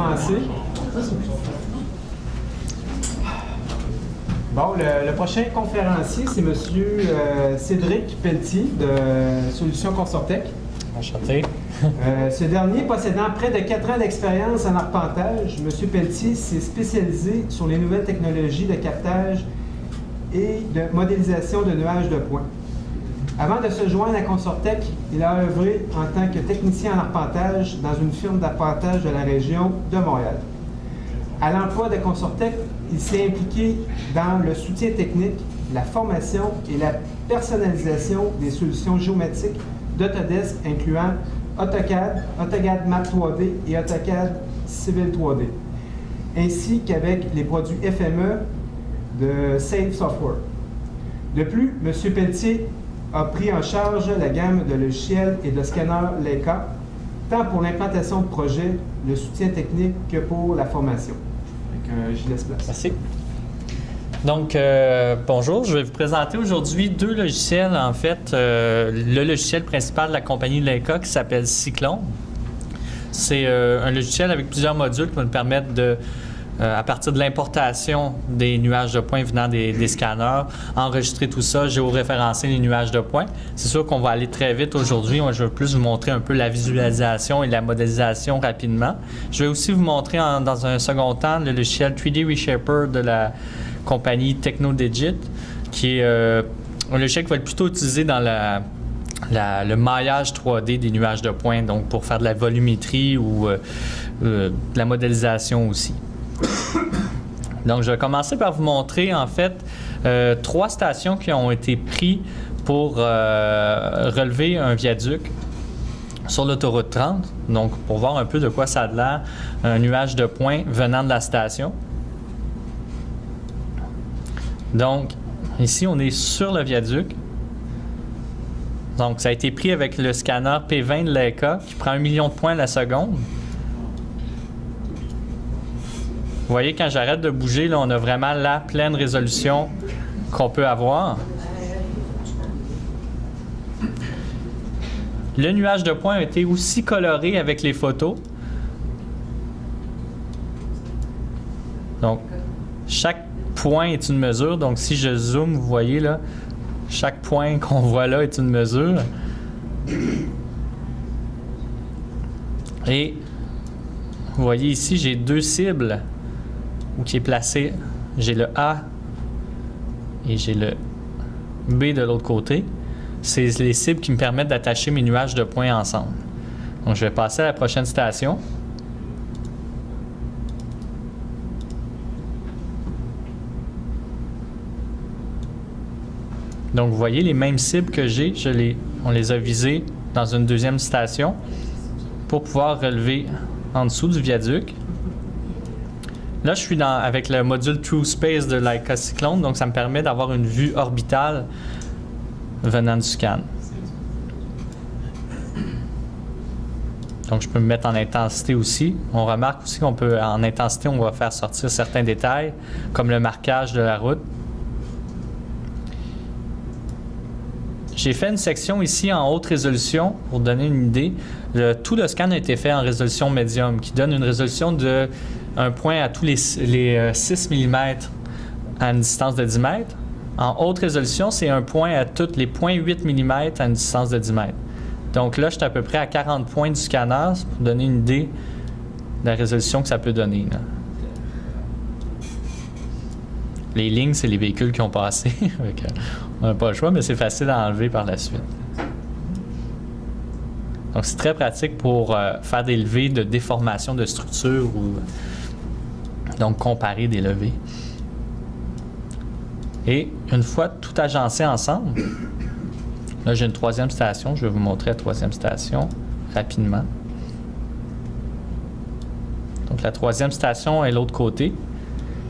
commencer. Bon, le prochain conférencier, c'est M. Cédric Pelletier de Solutions Consortec. Enchanté. Ce dernier, possédant près de 4 ans d'expérience en arpentage, M. Pelletier s'est spécialisé sur les nouvelles technologies de captage et de modélisation de nuages de points. Avant de se joindre à Consortec, il a œuvré en tant que technicien en arpentage dans une firme d'arpentage de la région de Montréal. À l'emploi de Consortec, il s'est impliqué dans le soutien technique, la formation et la personnalisation des solutions géométriques d'Autodesk, incluant AutoCAD, AutoCAD Map 3D et AutoCAD Civil 3D, ainsi qu'avec les produits FME de Save Software. De plus, M. Pelletier a pris en charge la gamme de logiciels et de scanners Leica, tant pour l'implantation de projets, le soutien technique que pour la formation. Je laisse place. Merci. Donc, bonjour, je vais vous présenter aujourd'hui 2 logiciels, en fait. Le logiciel principal de la compagnie Leica qui s'appelle Cyclone. C'est un logiciel avec plusieurs modules qui vont nous permettre de, à partir de l'importation des nuages de points venant des scanners, enregistrer tout ça, géoréférencer les nuages de points. C'est sûr qu'on va aller très vite aujourd'hui. Moi, je vais plus vous montrer un peu la visualisation et la modélisation rapidement. Je vais aussi vous montrer dans un second temps le logiciel 3D Reshaper de la compagnie TechnoDigit, qui est un logiciel qui va être plutôt utilisé dans le maillage 3D des nuages de points, donc pour faire de la volumétrie ou de la modélisation aussi. Donc, je vais commencer par vous montrer, en fait, 3 stations qui ont été prises pour relever un viaduc sur l'autoroute 30. Donc, pour voir un peu de quoi ça a l'air, un nuage de points venant de la station. Donc, ici, on est sur le viaduc. Donc, ça a été pris avec le scanner P20 de Leica qui prend 1 million de points la seconde. Vous voyez, quand j'arrête de bouger, là, on a vraiment la pleine résolution qu'on peut avoir. Le nuage de points a été aussi coloré avec les photos. Donc, chaque point est une mesure. Donc, si je zoome, vous voyez là, chaque point qu'on voit là est une mesure. Et vous voyez ici, j'ai 2 cibles où qui est placé. J'ai le A et j'ai le B de l'autre côté. C'est les cibles qui me permettent d'attacher mes nuages de points ensemble. Donc, je vais passer à la prochaine station. Donc, vous voyez les mêmes cibles que j'ai, on les a visées dans une deuxième station pour pouvoir relever en dessous du viaduc. Là, je suis avec le module True Space de Leica Cyclone, donc ça me permet d'avoir une vue orbitale venant du scan. Donc, je peux me mettre en intensité aussi. On remarque aussi qu'on peut, en intensité, on va faire sortir certains détails, comme le marquage de la route. J'ai fait une section ici en haute résolution pour donner une idée. Tout le scan a été fait en résolution médium, qui donne une résolution de un point à tous les 6 mm à une distance de 10 mètres. En haute résolution, c'est un point à tous les 0.8 mm à une distance de 10 mètres. Donc là, je suis à peu près à 40 points du scanner pour donner une idée de la résolution que ça peut donner, là. Les lignes, c'est les véhicules qui ont passé. On n'a pas le choix, mais c'est facile à enlever par la suite. Donc, c'est très pratique pour faire des levées de déformation de structure ou donc comparer des levées. Et une fois tout agencé ensemble, là, j'ai une 3e station. Je vais vous montrer la 3e station rapidement. Donc, la 3e station est de l'autre côté.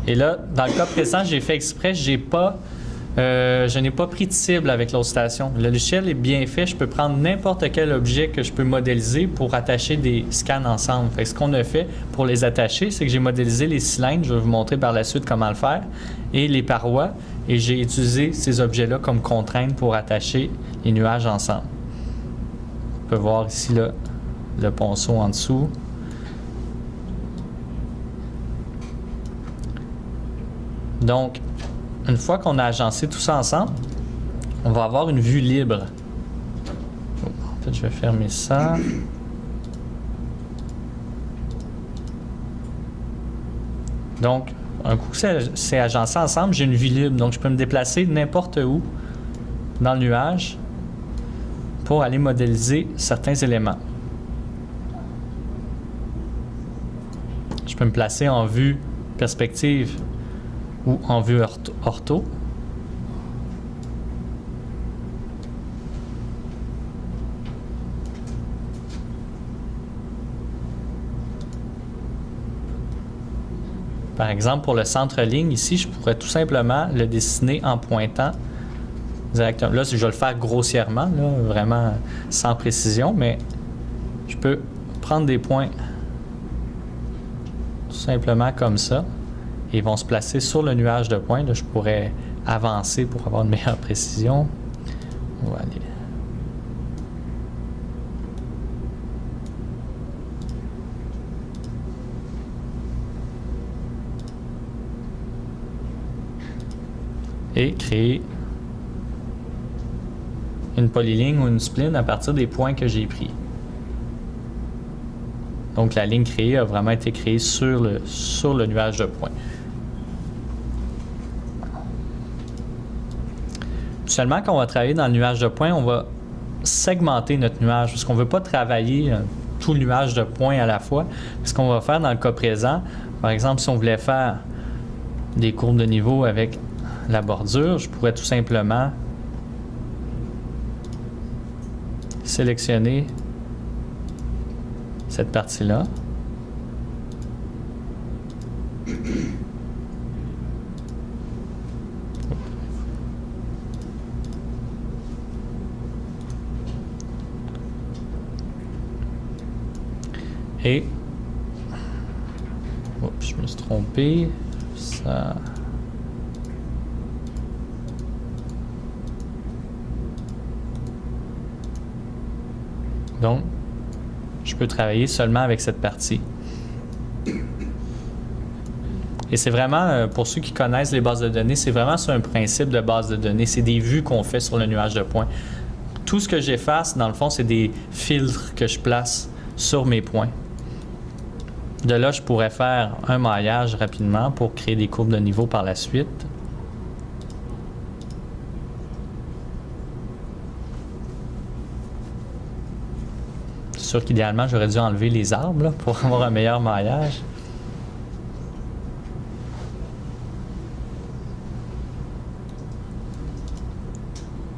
Et là, dans le cas présent, j'ai fait exprès, je n'ai pas pris de cible avec l'autre station. Le logiciel est bien fait, je peux prendre n'importe quel objet que je peux modéliser pour attacher des scans ensemble. Fait que ce qu'on a fait pour les attacher, c'est que j'ai modélisé les cylindres, je vais vous montrer par la suite comment le faire, et les parois, et j'ai utilisé ces objets-là comme contrainte pour attacher les nuages ensemble. On peut voir ici là, le ponceau en dessous. Donc, une fois qu'on a agencé tout ça ensemble, on va avoir une vue libre. En fait, je vais fermer ça. Donc, un coup que c'est agencé ensemble, j'ai une vue libre. Donc, je peux me déplacer n'importe où dans le nuage pour aller modéliser certains éléments. Je peux me placer en vue perspective ou en vue ortho. Par exemple, pour le centre-ligne, ici, je pourrais tout simplement le dessiner en pointant directement. Là, je vais le faire grossièrement, là, vraiment sans précision, mais je peux prendre des points tout simplement comme ça. Et ils vont se placer sur le nuage de points. Là, je pourrais avancer pour avoir une meilleure précision. On va aller. Et créer une polyligne ou une spline à partir des points que j'ai pris. Donc la ligne créée a vraiment été créée sur le nuage de points. Seulement quand on va travailler dans le nuage de points, on va segmenter notre nuage parce qu'on ne veut pas travailler tout le nuage de points à la fois. Ce qu'on va faire dans le cas présent, par exemple, si on voulait faire des courbes de niveau avec la bordure, je pourrais tout simplement sélectionner cette partie-là. Et oups, je me suis trompé. Ça. Donc, je peux travailler seulement avec cette partie. Et c'est vraiment, pour ceux qui connaissent les bases de données, c'est vraiment sur un principe de base de données. C'est des vues qu'on fait sur le nuage de points. Tout ce que j'efface, dans le fond, c'est des filtres que je place sur mes points. De là, je pourrais faire un maillage rapidement pour créer des courbes de niveau par la suite. C'est sûr qu'idéalement, j'aurais dû enlever les arbres là, pour avoir un meilleur maillage.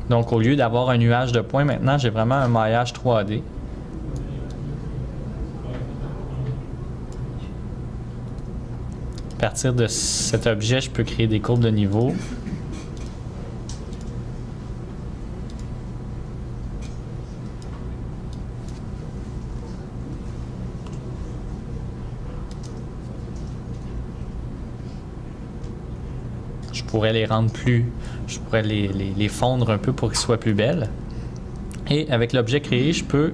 Donc, au lieu d'avoir un nuage de points, maintenant, j'ai vraiment un maillage 3D. À partir de cet objet, je peux créer des courbes de niveau. Je pourrais les rendre je pourrais les fondre un peu pour qu'ils soient plus belles. Et avec l'objet créé, je peux,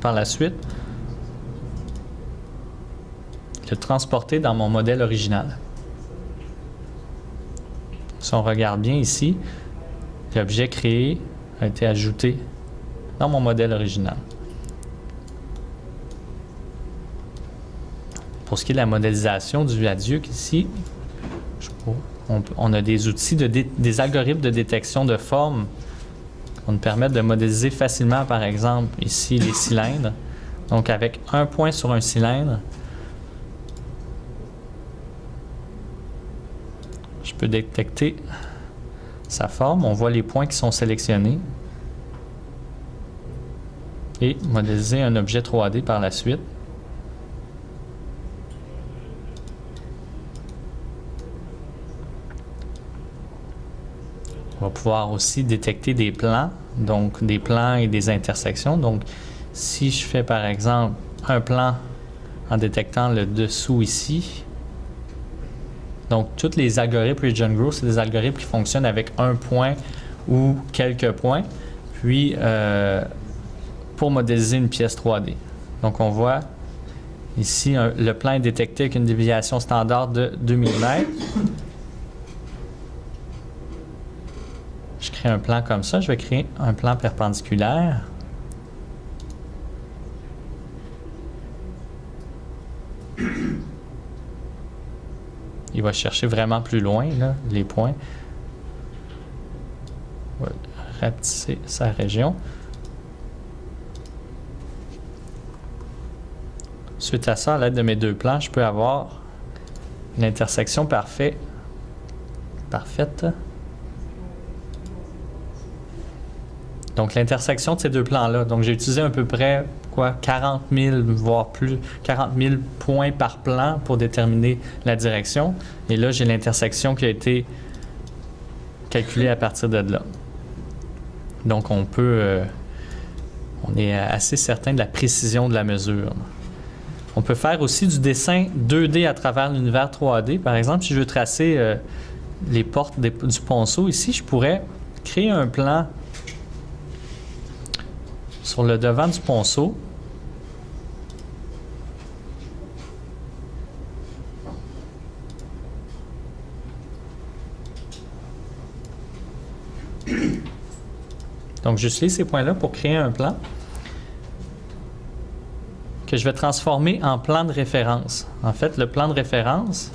par la suite, le transporter dans mon modèle original. Si on regarde bien ici, l'objet créé a été ajouté dans mon modèle original. Pour ce qui est de la modélisation du viaduc ici, on a des outils, des algorithmes de détection de forme qui vont nous permettre de modéliser facilement, par exemple, ici, les cylindres. Donc, avec un point sur un cylindre, je peux détecter sa forme. On voit les points qui sont sélectionnés. Et modéliser un objet 3D par la suite. On va pouvoir aussi détecter des plans, donc des plans et des intersections. Donc, si je fais par exemple un plan en détectant le dessous ici, donc tous les algorithmes Region Grow, c'est des algorithmes qui fonctionnent avec un point ou quelques points, puis pour modéliser une pièce 3D. Donc, on voit ici le plan est détecté avec une déviation standard de 2 mm. créer un plan comme ça. Je vais créer un plan perpendiculaire. Il va chercher vraiment plus loin, là, les points. On va rapetisser sa région. Suite à ça, à l'aide de mes deux plans, je peux avoir l'intersection parfaite. Donc, l'intersection de ces deux plans-là. Donc, j'ai utilisé à peu près 40 000, voire plus, 40 000 points par plan pour déterminer la direction. Et là, j'ai l'intersection qui a été calculée à partir de là. Donc, on est assez certain de la précision de la mesure. On peut faire aussi du dessin 2D à travers l'univers 3D. Par exemple, si je veux tracer les portes du ponceau ici, je pourrais créer un plan sur le devant du ponceau. Donc, j'utilise ces points-là pour créer un plan que je vais transformer en plan de référence. En fait, le plan de référence,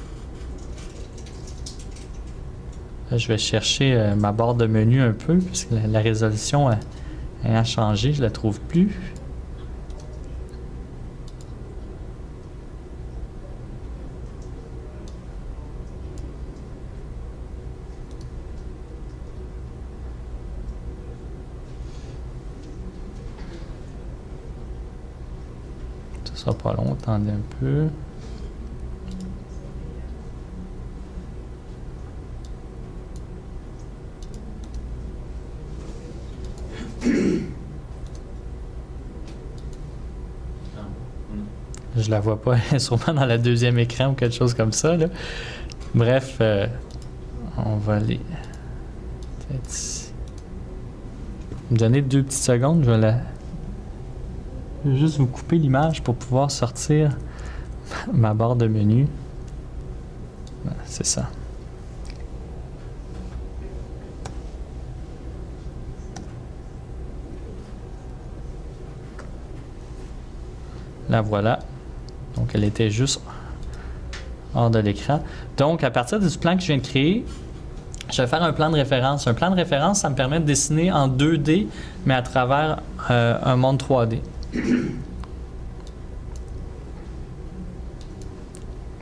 là, je vais chercher ma barre de menu un peu, puisque la résolution a changé, je ne la trouve plus. Ça sera pas long, attendez un peu. Je la vois pas, sûrement dans le deuxième écran ou quelque chose comme ça, là. Bref, on va aller peut-être ici. Me donner 2 petites secondes, je vais juste vous couper l'image pour pouvoir sortir ma barre de menu. Voilà, c'est ça. La voilà. Donc, elle était juste hors de l'écran. Donc, à partir du plan que je viens de créer, je vais faire un plan de référence. Un plan de référence, ça me permet de dessiner en 2D, mais à travers un monde 3D.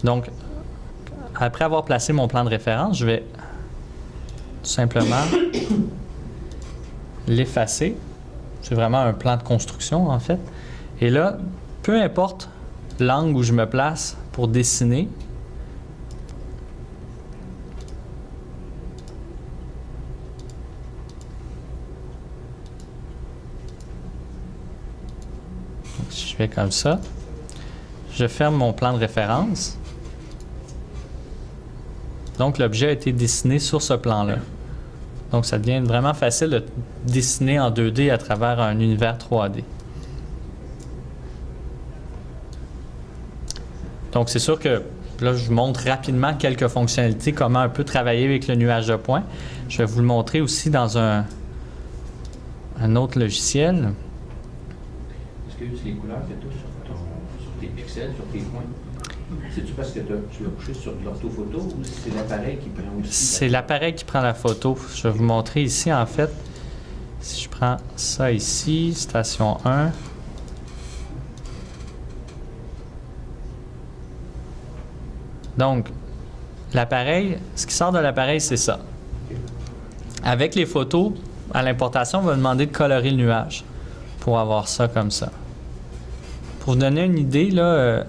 Donc, après avoir placé mon plan de référence, je vais tout simplement l'effacer. C'est vraiment un plan de construction, en fait. Et là, peu importe l'angle où je me place pour dessiner, donc, si je fais comme ça, je ferme mon plan de référence. Donc, l'objet a été dessiné sur ce plan-là. Donc, ça devient vraiment facile de dessiner en 2D à travers un univers 3D. Donc, c'est sûr que là, je vous montre rapidement quelques fonctionnalités, comment un peu travailler avec le nuage de points. Je vais vous le montrer aussi dans un autre logiciel. Est-ce que les couleurs que tu as sur tes pixels, sur tes points, c'est-tu parce que tu l'as couché sur de l'orthophoto ou c'est l'appareil qui prend aussi? C'est l'appareil qui prend la photo. Je vais vous montrer ici, en fait. Si je prends ça ici, station 1. Donc, l'appareil, ce qui sort de l'appareil, c'est ça. Avec les photos, à l'importation, on va demander de colorer le nuage pour avoir ça comme ça. Pour vous donner une idée, là,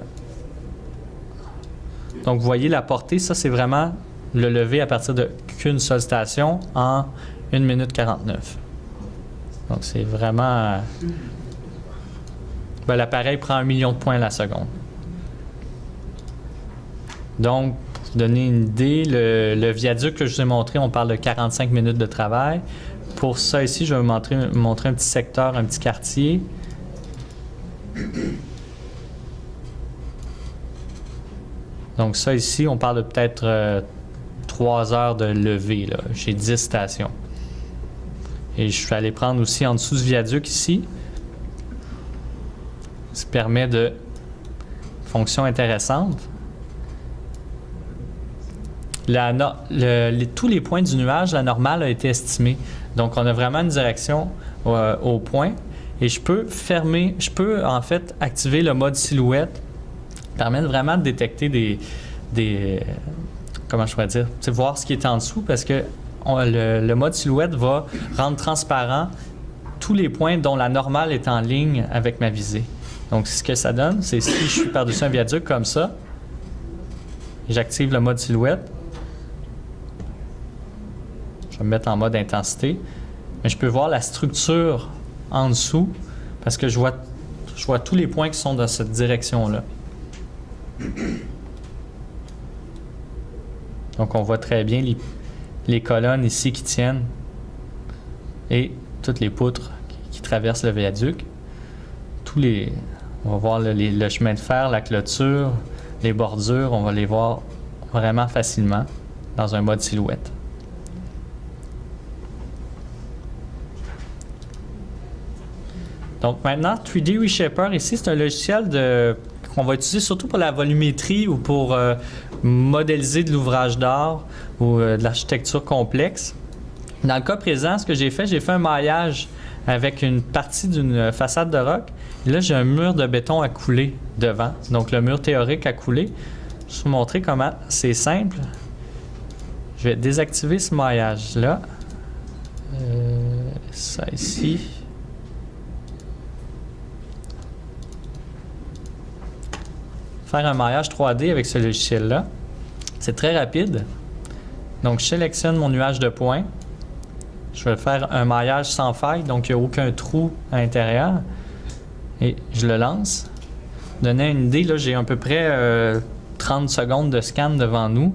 donc vous voyez la portée, ça c'est vraiment le lever à partir qu'une seule station en 1 minute 49. Donc c'est vraiment... l'appareil prend 1 million de points la seconde. Donc, pour vous donner une idée, le viaduc que je vous ai montré, on parle de 45 minutes de travail. Pour ça ici, je vais vous montrer un petit secteur, un petit quartier. Donc ça ici, on parle de peut-être 3 heures de levée. J'ai 10 stations. Et je suis allé prendre aussi en dessous du viaduc ici. Ça permet de fonction intéressante. Tous les points du nuage, la normale a été estimée. Donc, on a vraiment une direction au point. Et je peux en fait activer le mode silhouette. Ça permet vraiment de détecter comment je pourrais dire, voir ce qui est en dessous, parce que le mode silhouette va rendre transparent tous les points dont la normale est en ligne avec ma visée. Donc, ce que ça donne, c'est si je suis par-dessus un viaduc comme ça, j'active le mode silhouette. Je vais me mettre en mode intensité. Mais je peux voir la structure en dessous parce que je vois tous les points qui sont dans cette direction-là. Donc, on voit très bien les colonnes ici qui tiennent et toutes les poutres qui traversent le viaduc. On va voir le chemin de fer, la clôture, les bordures, on va les voir vraiment facilement dans un mode silhouette. Donc maintenant, 3D Reshaper ici, c'est un logiciel qu'on va utiliser surtout pour la volumétrie ou pour modéliser de l'ouvrage d'art ou de l'architecture complexe. Dans le cas présent, ce que j'ai fait un maillage avec une partie d'une façade de roc. Et là, j'ai un mur de béton à couler devant. Donc, le mur théorique à couler. Je vais vous montrer comment c'est simple. Je vais désactiver ce maillage-là. Ça ici. Faire un maillage 3D avec ce logiciel-là. C'est très rapide. Donc, je sélectionne mon nuage de points. Je vais faire un maillage sans faille, donc il n'y a aucun trou à l'intérieur. Et je le lance. Donner une idée, là, j'ai à peu près 30 secondes de scan devant nous.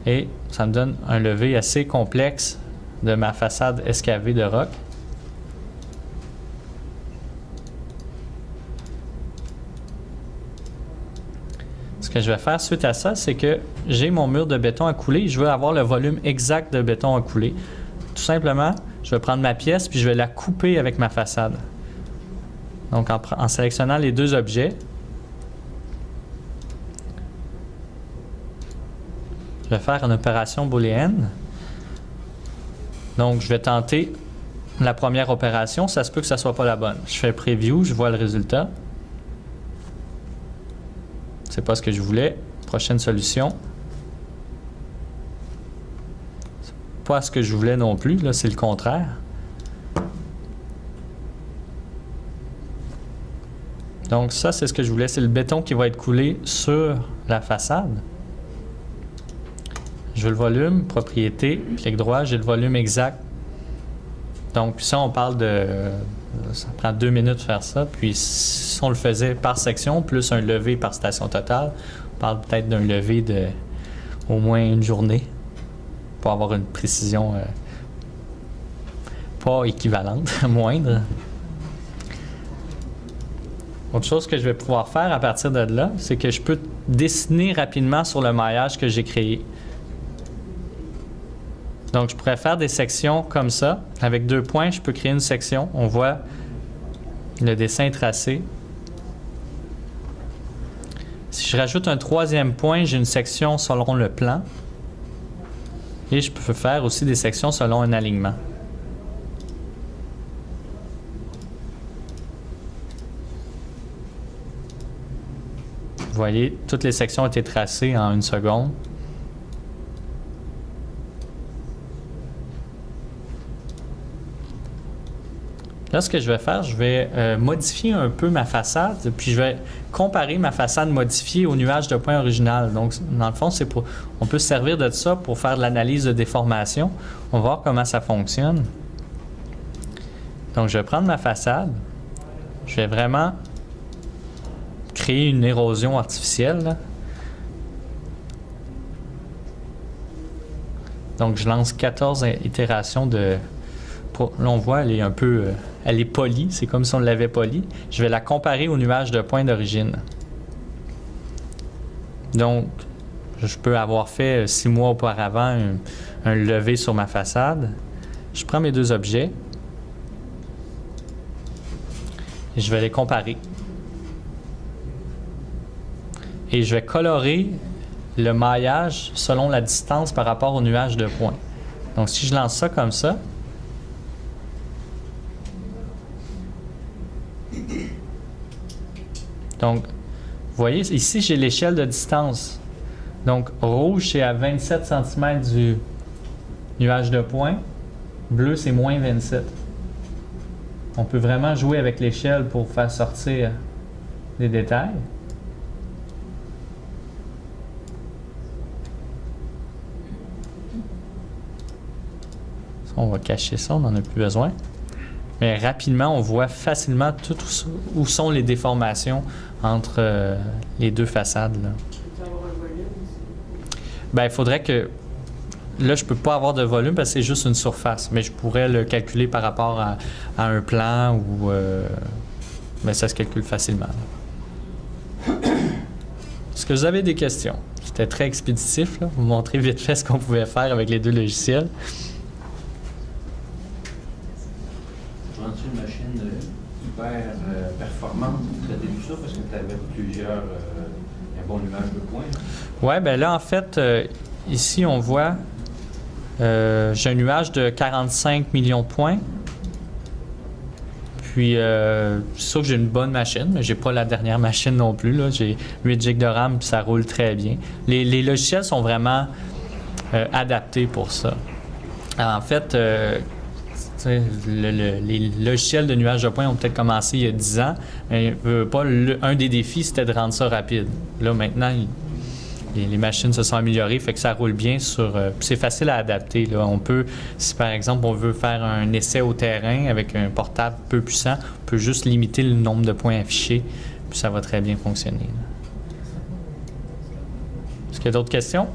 Et ça me donne un levé assez complexe de ma façade escavée de roc. Ce que je vais faire suite à ça, c'est que j'ai mon mur de béton à couler. Je veux avoir le volume exact de béton à couler. Tout simplement, je vais prendre ma pièce puis je vais la couper avec ma façade. Donc, en sélectionnant les deux objets, je vais faire une opération booléenne. Donc, je vais tenter la première opération. Ça se peut que ça ne soit pas la bonne. Je fais Preview, je vois le résultat. C'est pas ce que je voulais. Prochaine solution. C'est pas ce que je voulais non plus. Là, c'est le contraire. Donc ça, c'est ce que je voulais. C'est le béton qui va être coulé sur la façade. Je veux le volume, propriété, clic droit, j'ai le volume exact. Donc ça, on parle de... Ça prend 2 minutes de faire ça. Puis si on le faisait par section, plus un levé par station totale, on parle peut-être d'un levé de au moins une journée pour avoir une précision pas équivalente, moindre. Autre chose que je vais pouvoir faire à partir de là, c'est que je peux dessiner rapidement sur le maillage que j'ai créé. Donc, je pourrais faire des sections comme ça. Avec 2 points, je peux créer une section. On voit le dessin tracé. Si je rajoute un 3e point, j'ai une section selon le plan. Et je peux faire aussi des sections selon un alignement. Vous voyez, toutes les sections ont été tracées en 1 seconde. Là, ce que je vais faire, je vais modifier un peu ma façade, puis je vais comparer ma façade modifiée au nuage de points original. Donc, dans le fond, on peut se servir de ça pour faire de l'analyse de déformation. On va voir comment ça fonctionne. Donc, je vais prendre ma façade. Je vais vraiment créer une érosion artificielle, là. Donc, je lance 14 itérations de... Là, on voit, elle est un peu... elle est polie, c'est comme si on l'avait polie. Je vais la comparer au nuage de points d'origine. Donc, je peux avoir fait 6 mois auparavant un levé sur ma façade. Je prends mes 2 objets et je vais les comparer. Et je vais colorer le maillage selon la distance par rapport au nuage de points. Donc, si je lance ça comme ça, donc, vous voyez, ici, j'ai l'échelle de distance. Donc, rouge, c'est à 27 cm du nuage de points. Bleu, c'est moins 27. On peut vraiment jouer avec l'échelle pour faire sortir des détails. On va cacher ça, on n'en a plus besoin. Mais rapidement, on voit facilement tout où sont les déformations entre les 2 façades. Là. Tu peux avoir un volume aussi? Ben, il faudrait que... Là, je ne peux pas avoir de volume parce que c'est juste une surface, mais je pourrais le calculer par rapport à un plan ou... mais ça se calcule facilement. Est-ce que vous avez des questions? C'était très expéditif, là. Vous montrer vite fait ce qu'on pouvait faire avec les 2 logiciels. Prends-tu une machine hyper performante pour traiter tout ça parce que tu avais un bon nuage de points? Oui, bien là, en fait, ici, on voit, j'ai un nuage de 45 millions de points. Puis, c'est sûr que j'ai une bonne machine, mais j'ai pas la dernière machine non plus. Là. J'ai 8 GB de RAM, puis ça roule très bien. Les logiciels sont vraiment adaptés pour ça. Alors, en fait, les logiciels de nuage de points ont peut-être commencé il y a 10 ans, mais un des défis, c'était de rendre ça rapide. Là, maintenant, les machines se sont améliorées, fait que ça roule bien sur... c'est facile à adapter. Là. On peut, si par exemple, on veut faire un essai au terrain avec un portable peu puissant, on peut juste limiter le nombre de points affichés, puis ça va très bien fonctionner. Là. Est-ce qu'il y a d'autres questions?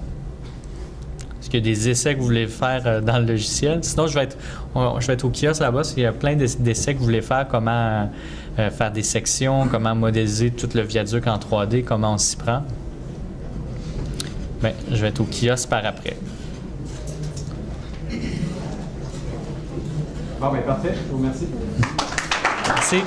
Est-ce qu'il y a des essais que vous voulez faire dans le logiciel? Sinon, je vais être au kiosque là-bas. Il y a plein d'essais que vous voulez faire, comment faire des sections, comment modéliser tout le viaduc en 3D, comment on s'y prend. Bien, je vais être au kiosque par après. Bon, bien, parfait. Je vous remercie. Merci.